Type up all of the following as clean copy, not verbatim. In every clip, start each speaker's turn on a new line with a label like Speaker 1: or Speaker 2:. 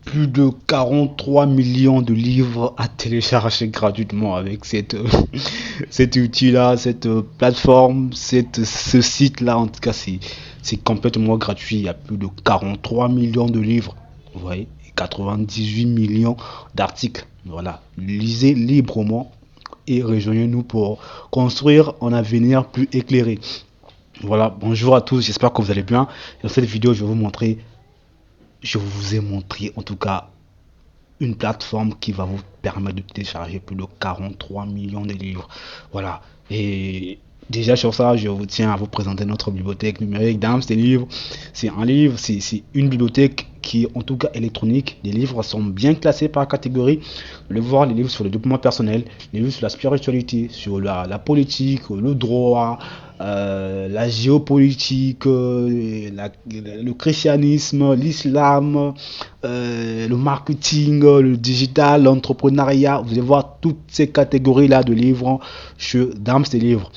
Speaker 1: plus de 43 millions de livres à télécharger gratuitement avec cet outil-là, cette plateforme, ce site-là. En tout cas, c'est complètement gratuit. Il y a plus de 43 millions de livres. Vous voyez, 98 millions d'articles. Voilà, lisez librement et rejoignez-nous pour construire un avenir plus éclairé. Voilà, bonjour à tous, j'espère que vous allez bien. Dans cette vidéo, je vous ai montré en tout cas une plateforme qui va vous permettre de télécharger plus de 43 millions de livres. Voilà. Et déjà sur ça, je vous tiens à vous présenter notre bibliothèque numérique d'Ams des livres. C'est un livre, c'est une bibliothèque qui est en tout cas électronique. Les livres sont bien classés par catégorie. Le voir les livres sur le développement personnel, les livres sur la spiritualité, sur la politique, le droit, la géopolitique, le christianisme, l'islam, le marketing, le digital, l'entrepreneuriat. Vous allez voir toutes ces catégories-là de livres dans ces livres.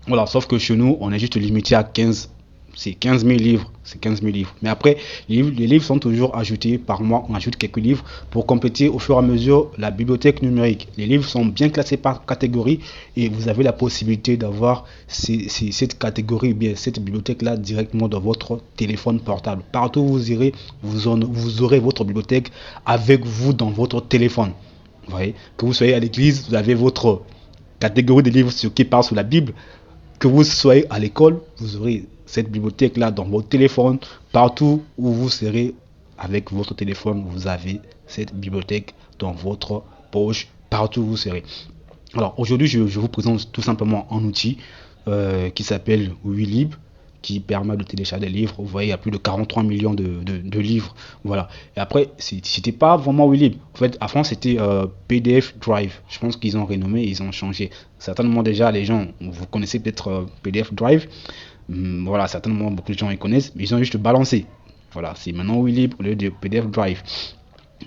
Speaker 1: Voilà, sauf que chez nous, on est juste limité à 15. C'est 15 000 livres. C'est 15 000 livres. Mais après, les livres sont toujours ajoutés par mois. On ajoute quelques livres pour compléter au fur et à mesure la bibliothèque numérique. Les livres sont bien classés par catégorie et vous avez la possibilité d'avoir cette catégorie, bien cette bibliothèque-là directement dans votre téléphone portable. Partout où vous irez, vous aurez votre bibliothèque avec vous dans votre téléphone. Vous voyez, que vous soyez à l'église, vous avez votre catégorie de livres qui parlent sur la Bible. Que vous soyez à l'école, vous aurez cette bibliothèque là dans votre téléphone. Partout où vous serez avec votre téléphone, vous avez cette bibliothèque dans votre poche, partout où vous serez. Alors aujourd'hui, je vous présente tout simplement un outil qui s'appelle Willib, qui permet de télécharger des livres. Vous voyez, il y a plus de 43 millions de livres. Voilà. Et après, c'était pas vraiment Willib. En fait, avant, c'était PDF Drive. Je pense qu'ils ont renommé, ils ont changé. Certainement, déjà, les gens, vous connaissez peut-être PDF Drive. Voilà, certainement, beaucoup de gens ils connaissent, mais ils ont juste balancé. Voilà, c'est maintenant Willib au lieu de PDF Drive.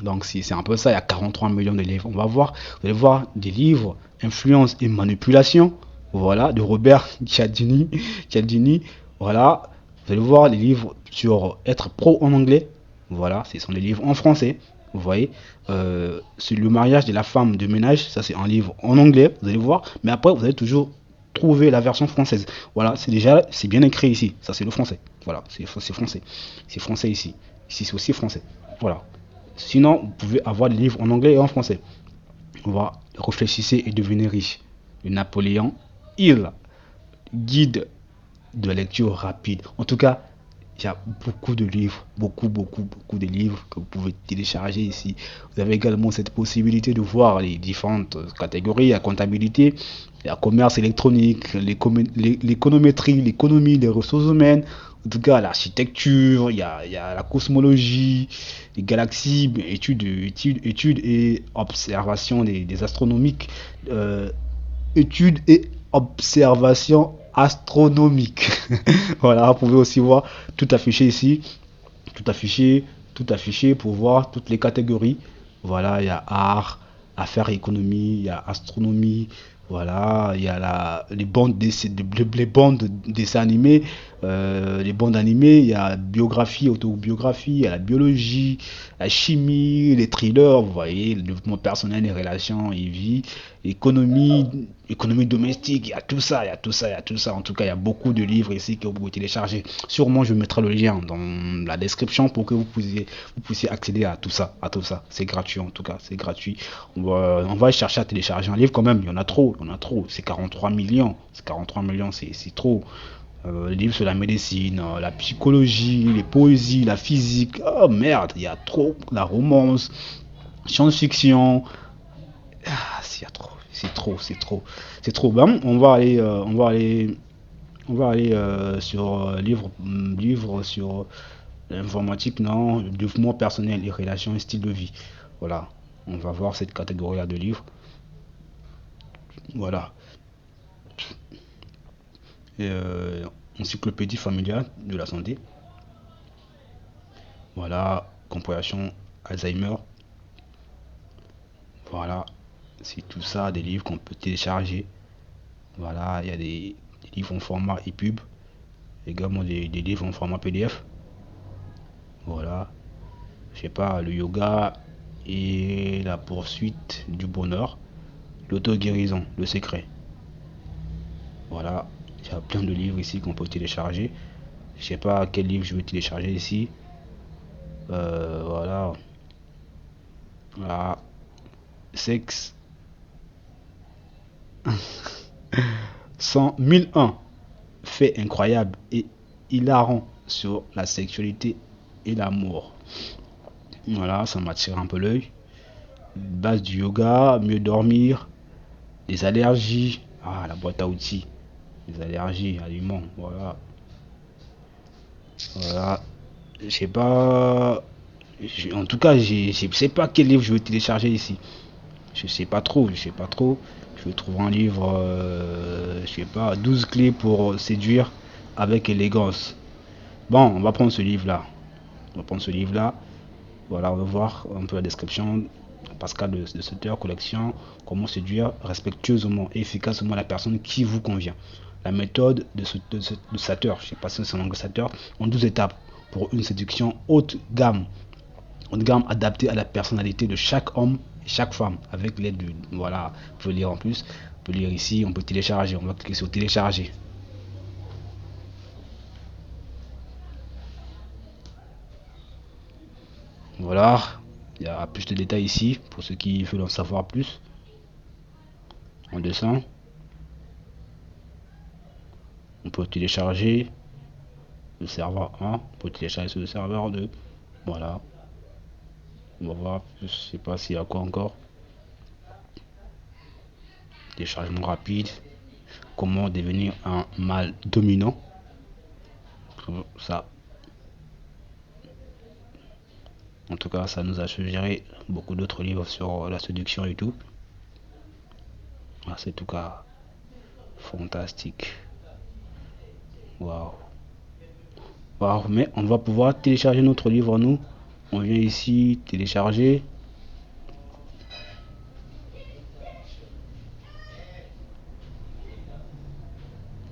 Speaker 1: Donc, c'est un peu ça, il y a 43 millions de livres. On va voir, vous allez voir des livres, influence et manipulation. Voilà, de Robert Cialdini. Voilà, vous allez voir les livres sur être pro en anglais. Voilà, ce sont des livres en français. Vous voyez, sur le mariage de la femme de ménage, ça c'est un livre en anglais, vous allez voir. Mais après, vous allez toujours trouver la version française. Voilà, c'est bien écrit ici. Ça c'est le français. Voilà, c'est français. C'est français ici. Ici c'est aussi français. Voilà. Sinon, vous pouvez avoir des livres en anglais et en français. On va réfléchissez et devenez riche. De Napoléon Hill, guide de lecture rapide. En tout cas, il y a beaucoup de livres, beaucoup de livres que vous pouvez télécharger ici. Vous avez également cette possibilité de voir les différentes catégories, la comptabilité, la commerce électronique, l'économétrie, l'économie, les ressources humaines, en tout cas l'architecture, il y a la cosmologie, les galaxies, études et observations des astronomiques, études et observations astronomiques. Voilà, vous pouvez aussi voir tout affiché ici, tout affiché, tout affiché pour voir toutes les catégories. Voilà, il y a art, affaires et économie, il y a astronomie, voilà, il y a les bandes dessins animés, les bandes animées, il y a biographie, autobiographie, il y a la biologie, la chimie, les thrillers, vous voyez, le développement personnel, les relations et vie, économie domestique, il y a tout ça, il y a tout ça, il y a tout ça. En tout cas, il y a beaucoup de livres ici que vous pouvez télécharger. Sûrement, je mettrai le lien dans la description pour que vous puissiez accéder à tout ça, C'est gratuit en tout cas, c'est gratuit. On va chercher à télécharger un livre quand même. Il y en a trop, C'est 43 millions, c'est trop. Les livres sur la médecine, la psychologie, les poésies, la physique. Oh merde, il y a trop. La romance, science-fiction. Ah, il y a trop. C'est trop. Ben, on va aller sur livre sur l'informatique, non, le développement personnel, les relations et style de vie. Voilà. On va voir cette catégorie-là de livres. Voilà. Et, encyclopédie familiale de la santé. Voilà. Compréhension Alzheimer. Voilà. C'est tout ça, des livres qu'on peut télécharger. Voilà. Il y a des livres en format EPUB. Également des livres en format PDF. Voilà. je sais pas, le yoga et la poursuite du bonheur, l'auto-guérison, le secret. Voilà, il y a plein de livres ici qu'on peut télécharger. Je sais pas quel livre je vais télécharger ici. Voilà, voilà, sexe 100 1001 faits incroyables et hilarants sur la sexualité et l'amour. Voilà, ça m'attire un peu l'œil. Base du yoga, mieux dormir, des allergies, ah la boîte à outils, des allergies, aliments, voilà, voilà. Je sais pas, en tout cas, je sais pas quel livre je vais télécharger ici. Je sais pas trop. Je vais trouver un livre, je sais pas, 12 clés pour séduire avec élégance. Bon, on va prendre ce livre-là. On va prendre ce livre-là. Voilà, on va voir un peu la description. Pascal de Sutter, collection, comment séduire respectueusement et efficacement la personne qui vous convient. La méthode de Sutter, je sais pas si c'est en anglais Sutter, en 12 étapes pour une séduction haute gamme adaptée à la personnalité de chaque homme et chaque femme avec l'aide du, voilà, vous pouvez lire en plus, on peut lire ici, on peut télécharger, on va cliquer sur télécharger. Voilà, il y a plus de détails ici pour ceux qui veulent en savoir plus. On descend, on peut télécharger le serveur 1, on peut télécharger sur le serveur 2. Voilà, on va voir, je sais pas s'il y a quoi encore. Téléchargement rapide, comment devenir un mâle dominant. Ça, en tout cas, ça nous a suggéré beaucoup d'autres livres sur la séduction et tout. Ah, c'est en tout cas fantastique. Waouh. Waouh, mais on va pouvoir télécharger notre livre nous. On vient ici télécharger.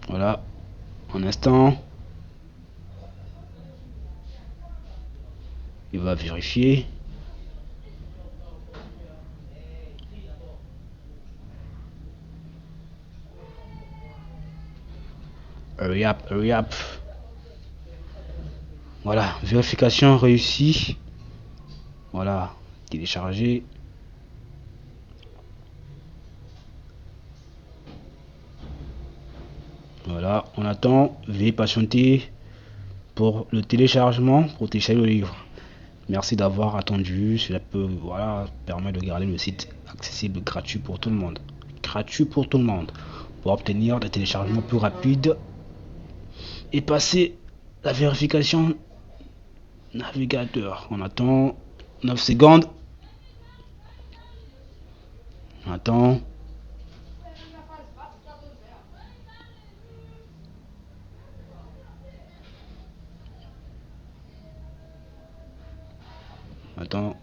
Speaker 1: Voilà, un instant. Il va vérifier. Hurry up, hurry up. Voilà, vérification réussie. Voilà, télécharger. Voilà, on attend. Veuillez patienter pour le téléchargement, pour télécharger le livre. Merci d'avoir attendu. Cela peut, voilà, permettre de garder le site accessible gratuit pour tout le monde. Gratuit pour tout le monde. Pour obtenir des téléchargements plus rapides et passer la vérification navigateur. On attend 9 secondes. On attend. Attends.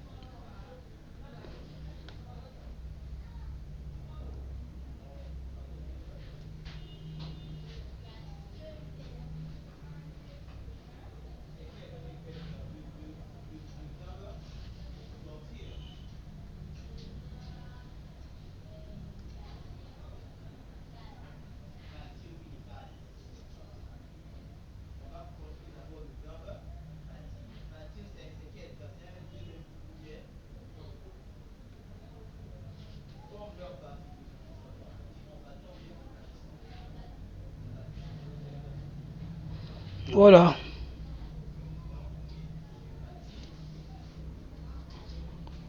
Speaker 1: Voilà.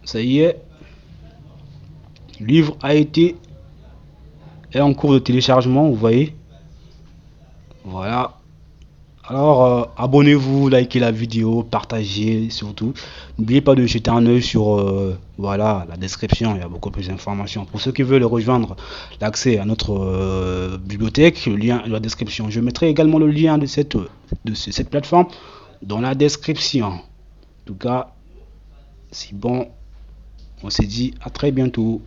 Speaker 1: Ça y est. Le livre est en cours de téléchargement, vous voyez. Voilà. Alors, abonnez-vous, likez la vidéo, partagez surtout. N'oubliez pas de jeter un œil sur voilà, la description, il y a beaucoup plus d'informations. Pour ceux qui veulent rejoindre l'accès à notre bibliothèque, le lien est dans la description. Je mettrai également le lien de cette plateforme dans la description. En tout cas, c'est bon. On se dit à très bientôt.